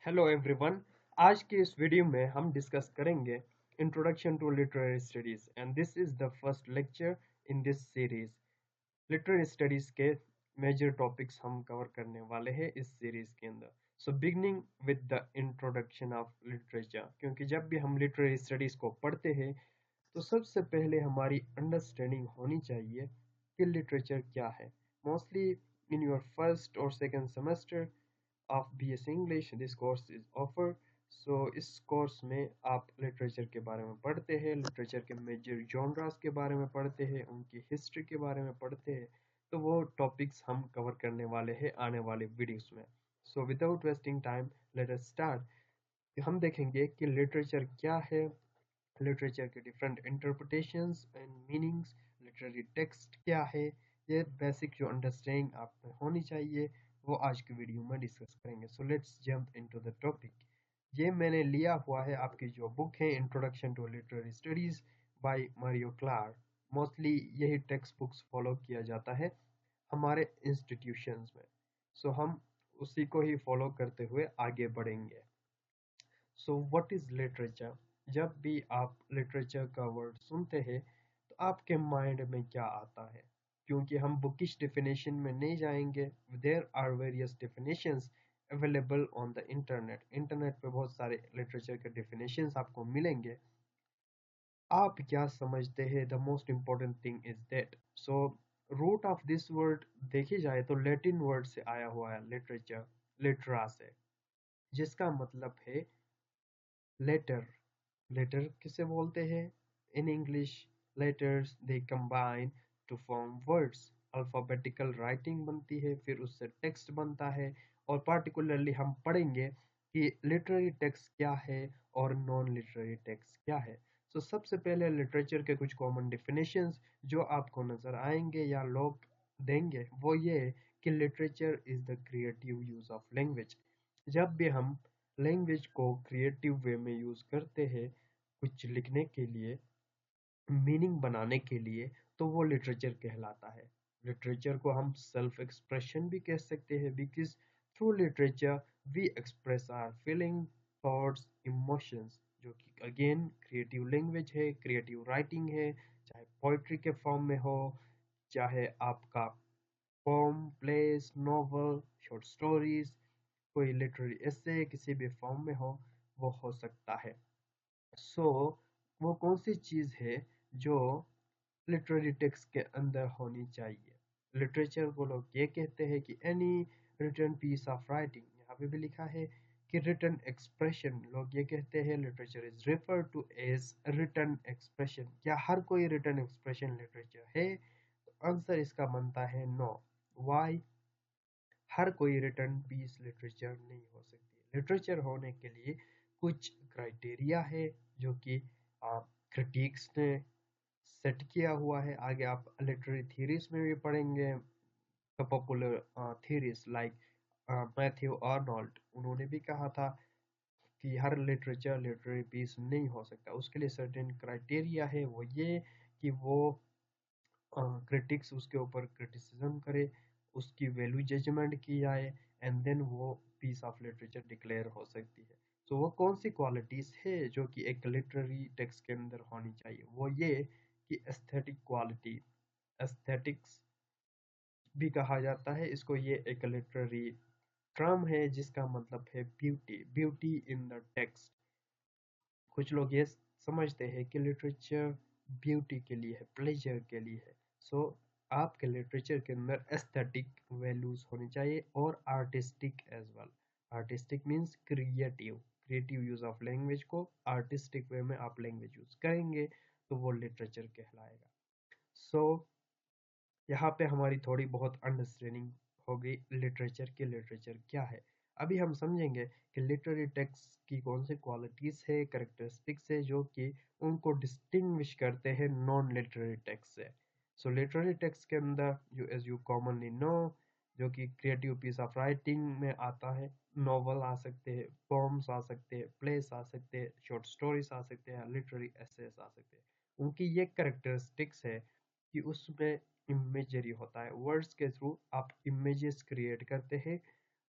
Hello everyone. आज के इस वीडियो में हम डिस्कस करेंगे introduction to literary studies and this is the first lecture in this series. Literary studies के मेजर टॉपिक्स हम कवर करने वाले हैं इस सीरीज के अंदर। So beginning with the introduction of literature, क्योंकि जब भी हम लिटरेरी स्टडीज को पढ़ते हैं तो सबसे पहले हमारी अंडरस्टैंडिंग होनी चाहिए कि लिटरेचर क्या है। मोस्टली इन योर फर्स्ट और second semester of BS English this course is offered। सो इस कोर्स में आप लिटरेचर के बारे में पढ़ते हैं, लिटरेचर के मेजर जॉनरास के बारे में पढ़ते हैं, उनकी हिस्ट्री के बारे में पढ़ते हैं। तो वो टॉपिक्स हम कवर करने वाले हैं आने वाले वीडियोस में। So without wasting time let us start. हम देखेंगे कि लिटरेचर क्या है, लिटरेचर के different interpretations and meanings, literary text क्या है। ये बेसिक जो अंडरस्टैंडिंग आप में होनी चाहिए वो आज की वीडियो में डिस्कस करेंगे। So let's jump into the topic. ये मैंने लिया हुआ है आपकी जो बुक है introduction to literary studies by Mario Clark. Mostly यही टेक्स्ट बुक्स फॉलो किया जाता है हमारे इंस्टीट्यूशंस में। सो हम उसी को ही फॉलो करते हुए आगे बढ़ेंगे। So what is literature? जब भी आप लिटरेचर का वर्ड सुनते हैं तो आपके माइंड में क्या आता है? क्योंकि हम बुकिश डेफिनेशन में नहीं जाएंगे, there are various definitions available on the internet. Internet पे बहुत सारे लिटरेचर के डेफिनेशंस आपको मिलेंगे। आप क्या समझते हैं? The most important thing is that. So root of this word देखी जाए तो लैटिन वर्ड से आया हुआ है लिटरेचर, लिटरा से, जिसका मतलब है लेटर। लेटर किसे बोलते हैं? In English letters they combine to form words. Alphabetical writing बनती है, फिर उससे टेक्स्ट बनता है। और पार्टिकुलरली हम पढ़ेंगे कि लिटरेरी टेक्स्ट क्या है और नॉन लिटरेरी टेक्स्ट क्या है। सो सबसे पहले लिटरेचर के कुछ कॉमन डिफिनेशंस जो आपको नजर आएंगे या लोग देंगे वो ये कि literature is the creative use of language. जब भी हम लैंग्वेज को क्रिएटिव वे में यूज करते हैं कुछ लिखने के लिए, मीनिंग बनाने के लिए, तो वो लिटरेचर कहलाता है। लिटरेचर को हम सेल्फ एक्सप्रेशन भी कह सकते हैं, because through literature we express our feeling, thoughts, emotions, जो कि अगेन क्रिएटिव लैंग्वेज है, क्रिएटिव राइटिंग है। चाहे पोइट्री के फॉर्म में हो, चाहे आपका poem, plays, novel, short stories, कोई लिटरेरी एसे किसी भी फॉर्म में हो, वो हो सकता है। सो वो कौन सी चीज़ है जो लिटरेरी टेक्स्ट के अंदर होनी चाहिए? लिटरेचर को लोग ये कहते हैं कि any written piece of writing, यहाँ पे भी लिखा है कि रिटन एक्सप्रेशन। लोग ये कहते हैं literature is refer to as written expression. क्या हर कोई रिटन एक्सप्रेशन लिटरेचर है? तो आंसर इसका बनता है नो। वाई? हर कोई रिटर्न पीस लिटरेचर नहीं हो सकती। लिटरेचर होने के लिए कुछ क्राइटेरिया है जो कि क्रिटिक्स ने सेट किया हुआ है। आगे आप लिटरेरी थ्योरीज में भी पढ़ेंगे। Popular theories like Matthew Arnold, उन्होंने भी कहा था कि हर लिटरेचर लिटरेरी पीस नहीं हो सकता। उसके लिए सर्टेन क्राइटेरिया है, वो ये कि वो क्रिटिक्स उसके ऊपर क्रिटिसिज्म करे, उसकी वैल्यू जजमेंट की जाए, एंड देन वो पीस ऑफ लिटरेचर डिक्लेयर हो सकती है। तो वो कौन सी क्वालिटीज है जो कि एक लिटरेरी टेक्स्ट के अंदर होनी चाहिए? वो ये कि एस्थेटिक क्वालिटी, एस्थेटिक्स भी कहा जाता है इसको। ये एक लिटरेरी टर्म है जिसका मतलब है beauty, beauty in the text. कुछ लोग ये समझते हैं कि लिटरेचर ब्यूटी के लिए है, प्लेजर के लिए है। सो आपके लिटरेचर के अंदर एस्थेटिक वैल्यूज होनी चाहिए और artistic as well. Artistic means creative, creative use of language को आर्टिस्टिक वे में आप लैंग्वेज यूज करेंगे तो वो लिटरेचर कहलाएगा। सो यहाँ पे हमारी थोड़ी बहुत अंडरस्टैंडिंग हो गई लिटरेचर की, लिटरेचर क्या है। अभी हम समझेंगे कि लिटरेरी टेक्स्ट की कौन सी क्वालिटीज है, करेक्टरिस्टिक्स है जो कि उनको डिस्टिंग्विश करते हैं नॉन लिटरेरी टेक्स्ट से। सो लिटरेरी टेक्स्ट के अंदर जो एज यू कॉमनली नो, जो कि क्रिएटिव पीस ऑफ राइटिंग में आता है, नॉवल आ सकते हैं, पोम्स आ सकते हैं, प्लेस आ सकते हैं, शॉर्ट स्टोरीज आ सकते हैं, लिटरेरी एसेस आ सकते हैं। उनकी ये करेक्टरिस्टिक्स है कि उसमें इमेजरी होता है। वर्ड्स के थ्रू आप इमेजेस क्रिएट करते हैं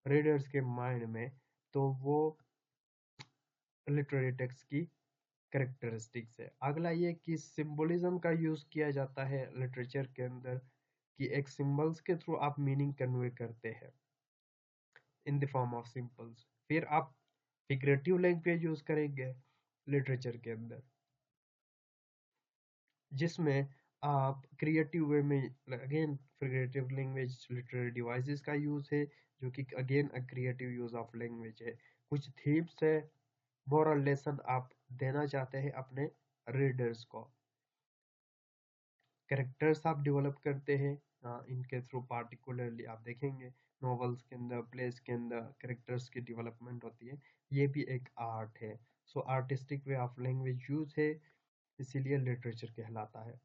रीडर्स के माइंड में, तो वो लिटरेरी टेक्स्ट की कैरेक्टरिस्टिक्स है। अगला ये कि सिंबलिज्म का यूज किया जाता है लिटरेचर के अंदर, कि एक सिंबल्स के थ्रू आप मीनिंग कन्वे करते हैं in the form of symbols. फिर आप फिगरेटिव लैंग्वेज यूज करेंगे लिटरेचर के अंदर, जिसमें आप क्रिएटिव वे में, again figurative language literary devices का यूज है, जो कि again a creative use of language है। कुछ थीम्स है, मोरल लेसन आप देना चाहते हैं अपने रीडर्स को, कैरेक्टर्स आप डेवलप करते हैं इनके थ्रू। पार्टिकुलरली आप देखेंगे नॉवेल्स के अंदर, प्लेस के अंदर कैरेक्टर्स की डेवलपमेंट होती है, ये भी एक आर्ट है। So artistic way of language use है, इसीलिए लिटरेचर कहलाता है।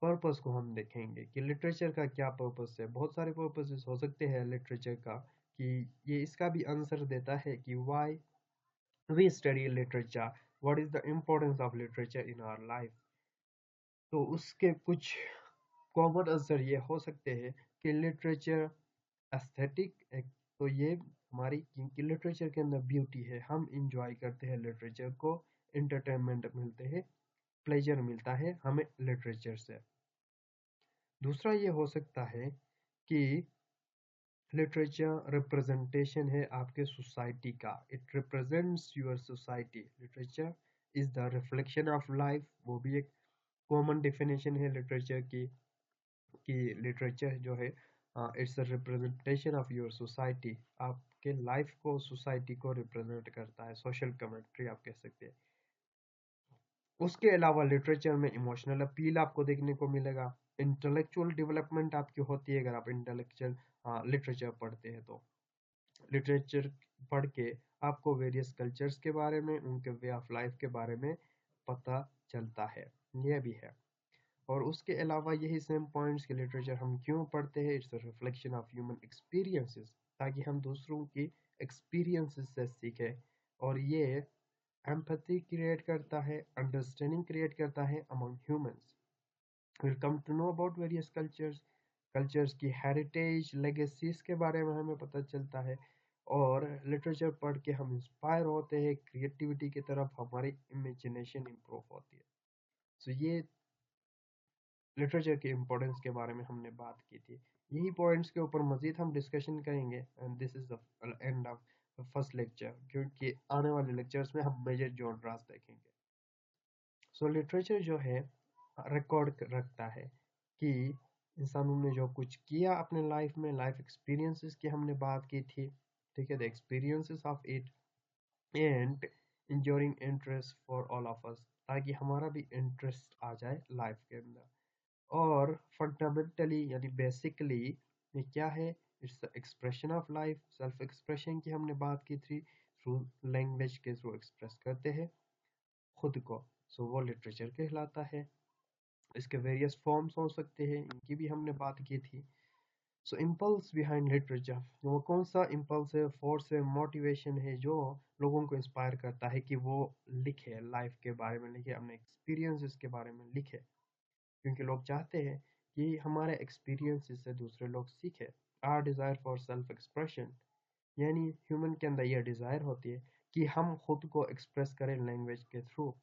पर्पस को हम देखेंगे कि लिटरेचर का क्या पर्पस है। बहुत सारे पर्पसेस हो सकते हैं लिटरेचर का, कि ये इसका भी आंसर देता है कि why we study literature, what is the importance of literature in our life. तो उसके कुछ कॉमन आंसर ये हो सकते हैं कि लिटरेचर एस्थेटिक एक, तो ये हमारी क्योंकि लिटरेचर के अंदर ब्यूटी है, हम इंजॉय करते हैं लिटरेचर को, एंटरटेनमेंट मिलते हैं, प्लेजर मिलता है हमें लिटरेचर से। दूसरा ये हो सकता है कि लिटरेचर रिप्रेजेंटेशन है आपके सोसाइटी का, it represents your society. Literature is the reflection of life, वो भी एक कॉमन डेफिनेशन है लिटरेचर की, कि लिटरेचर जो है it's a representation of your society, आपके लाइफ को, सोसाइटी को रिप्रेजेंट करता है, सोशल कमेंट्री आप कह सकते हैं। उसके अलावा लिटरेचर में इमोशनल अपील आपको देखने को मिलेगा, इंटेलेक्चुअल डेवलपमेंट आपकी होती है अगर आप इंटेलेक्चुअल लिटरेचर पढ़ते हैं तो। लिटरेचर पढ़ के आपको वेरियस कल्चर्स के बारे में, उनके वे ऑफ लाइफ के बारे में पता चलता है, यह भी है। और उसके अलावा यही सेम पॉइंट्स के लिटरेचर हम क्यों पढ़ते हैं, it's a reflection of human experiences, ताकि हम दूसरों की एक्सपीरियंसेस से सीखें, और ये एम्पैथी क्रिएट करता है, अंडरस्टैंडिंग क्रिएट करता है among humans. Will come to know about various cultures, cultures की हेरिटेज लेगेसीज के बारे में हमें पता चलता है, और लिटरेचर पढ़ के हम इंस्पायर होते हैं क्रिएटिविटी की तरफ, हमारी इमेजिनेशन इंप्रूव होती है। सो ये लिटरेचर के इम्पोर्टेंस के बारे में हमने बात की थी। यही पॉइंट्स के ऊपर मजीद हम डिस्कशन करेंगे, and this is the end of first lecture, क्योंकि आने वाले लेक्चर्स में हम मेजर जॉनरास देखेंगे। सो लिटरेचर जो है रिकॉर्ड रखता है कि इंसानों ने जो कुछ किया अपने लाइफ में, लाइफ एक्सपीरियंसेस की हमने बात की थी, ठीक है, the experiences of it, and ensuring interest for all of us, ताकि हमारा भी इंटरेस्ट आ जाए लाइफ के अंदर। और फंडामेंटली यानी बेसिकली ये क्या है, it's the expression of life, self expression की हमने बात की थी, थ्रू लैंग्वेज के थ्रू एक्सप्रेस करते हैं खुद को। सो वो लिटरेचर कहलाता है। इसके वेरियस फॉर्म्स हो सकते हैं, इनकी भी हमने बात की थी। सो इम्पल्स बिहाइंड लिटरेचर, वो कौन सा इम्पल्स है, फोर्स है, मोटिवेशन है जो लोगों को इंस्पायर करता है कि वो लिखे, लाइफ के बारे में लिखे, अपने एक्सपीरियंसेस के बारे में लिखे, क्योंकि लोग चाहते हैं कि हमारे एक्सपीरियंसेस से दूसरे लोग सीखें। Our desire for self expression, यानी ह्यूमन के अंदर यह डिज़ायर होती है कि हम खुद को एक्सप्रेस करें लैंग्वेज के थ्रू।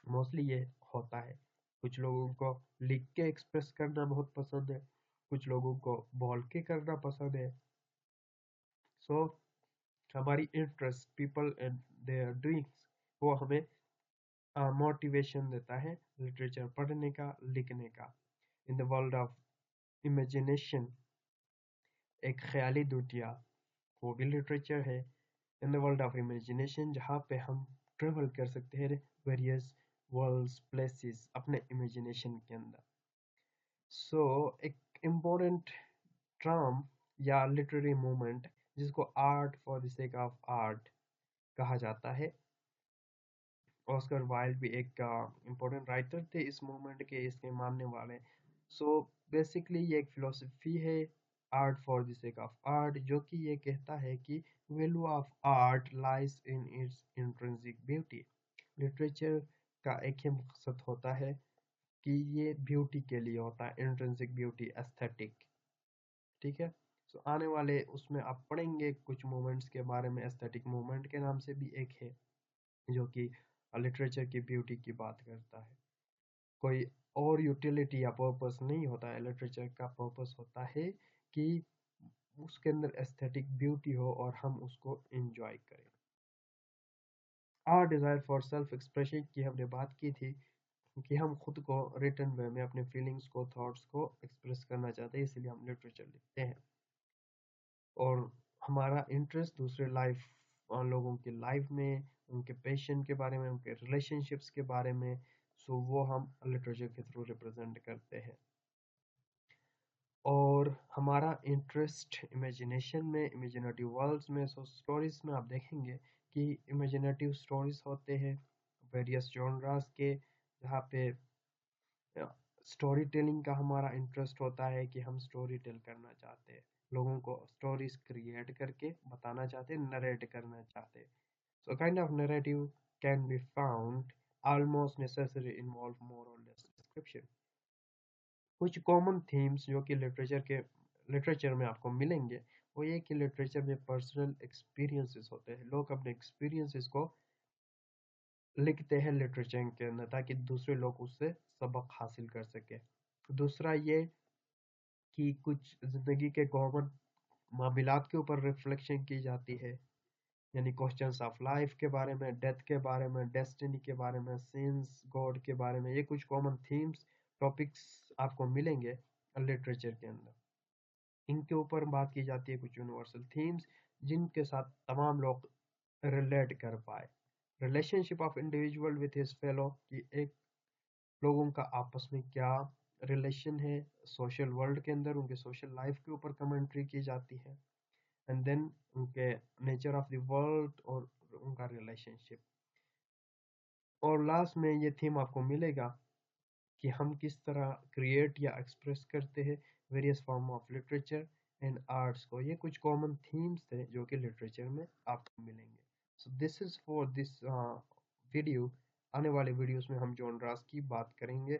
मोस्टली ये होता है, कुछ लोगों को लिख के एक्सप्रेस करना बहुत पसंद है, कुछ लोगों को बोल के करना पसंद है। सो हमारी interest, people and their doings, वो हमें मोटिवेशन देता है लिटरेचर पढ़ने का, लिखने का। In the world of imagination, एक ख्याली दुनिया, वो भी लिटरेचर है। In the world of imagination, जहाँ पे हम ट्रेवल कर सकते हैं वेरियस वर्ल्ड्स, प्लेसेस अपने इमेजिनेशन के अंदर। सो एक इम्पोर्टेंट टर्म या लिटरेरी मूवमेंट जिसको art for the sake of art कहा जाता है, ऑस्कर वाइल्ड भी एक इम्पोर्टेंट राइटर थे इस मूवमेंट के, इसके मानने वाले। सो बेसिकली ये एक फिलोसफी है, art for the sake of art, जो कि ये कहता है कि value of art lies in its intrinsic beauty. Literature का एक ही मकसद होता है कि ये ब्यूटी के लिए होता है, इंट्रिंसिक ब्यूटी, एस्थेटिक, ठीक है। सो आने वाले उसमें आप पढ़ेंगे कुछ मूवमेंट्स के बारे में। एस्थेटिक मूवमेंट के नाम से भी एक है जो कि लिटरेचर की ब्यूटी की बात करता है। कोई और यूटिलिटी या पर्पस नहीं होता है, लिटरेचर का पर्पस होता है कि उसके अंदर एस्थेटिक ब्यूटी हो और हम उसको एंजॉय करें। Our desire for self expression की हमने बात की थी कि हम खुद को रिटन वे में अपने फीलिंग्स को, थॉट्स को एक्सप्रेस करना चाहते हैं, इसलिए हम लिटरेचर लिखते हैं। और हमारा इंटरेस्ट दूसरे लाइफ लोगों की लाइफ में, उनके पैशन के बारे में, उनके रिलेशनशिप्स के बारे में, सो वो हम लिटरेचर के थ्रू रिप्रेजेंट करते हैं। और हमारा इंटरेस्ट इमेजिनेशन में, इमेजिनेटिव वर्ल्ड्स में, सो स्टोरीज में आप देखेंगे कि इमेजिनेटिव स्टोरीज होते हैं वेरियस जॉनरास के, जहाँ पे स्टोरी टेलिंग का हमारा इंटरेस्ट होता है कि हम स्टोरी टेल करना चाहते हैं, लोगों को स्टोरीज क्रिएट करके बताना चाहते हैं, नरेट करना चाहते हैं। So kind of narrative can be found almost necessary involve more or less description। कुछ कॉमन थीम्स जो कि लिटरेचर में आपको मिलेंगे वो ये कि लिटरेचर में पर्सनल एक्सपीरियंसेस होते हैं। लोग अपने एक्सपीरियंसेस को लिखते हैं लिटरेचर के अंदर ताकि दूसरे लोग उससे सबक हासिल कर सके। दूसरा ये कि कुछ जिंदगी के कॉमन मामलात के ऊपर रिफ्लेक्शन की जाती है, यानी क्वेश्चंस ऑफ लाइफ के बारे में, डेथ के बारे में, डेस्टिनी के बारे में, सिंस, गॉड के बारे में। ये कुछ कॉमन थीम्स, टॉपिक्स आपको मिलेंगे लिटरेचर के अंदर। इनके ऊपर बात की जाती है कुछ यूनिवर्सल थीम्स जिनके साथ तमाम लोग रिलेट कर पाए। Relationship of individual with his fellow, कि एक लोगों का आपस में क्या रिलेशन है, सोशल वर्ल्ड के अंदर उनके सोशल लाइफ के ऊपर कमेंट्री की जाती है। एंड देन उनके नेचर ऑफ द वर्ल्ड और उनका रिलेशनशिप। और लास्ट में ये थीम आपको मिलेगा कि हम किस तरह क्रिएट या एक्सप्रेस करते हैं various form of literature and arts को। ये कुछ कॉमन थीम्स थे जो कि लिटरेचर में आपको मिलेंगे। So this is for this video. आने वाले वीडियोस में हम जॉनरास की बात करेंगे।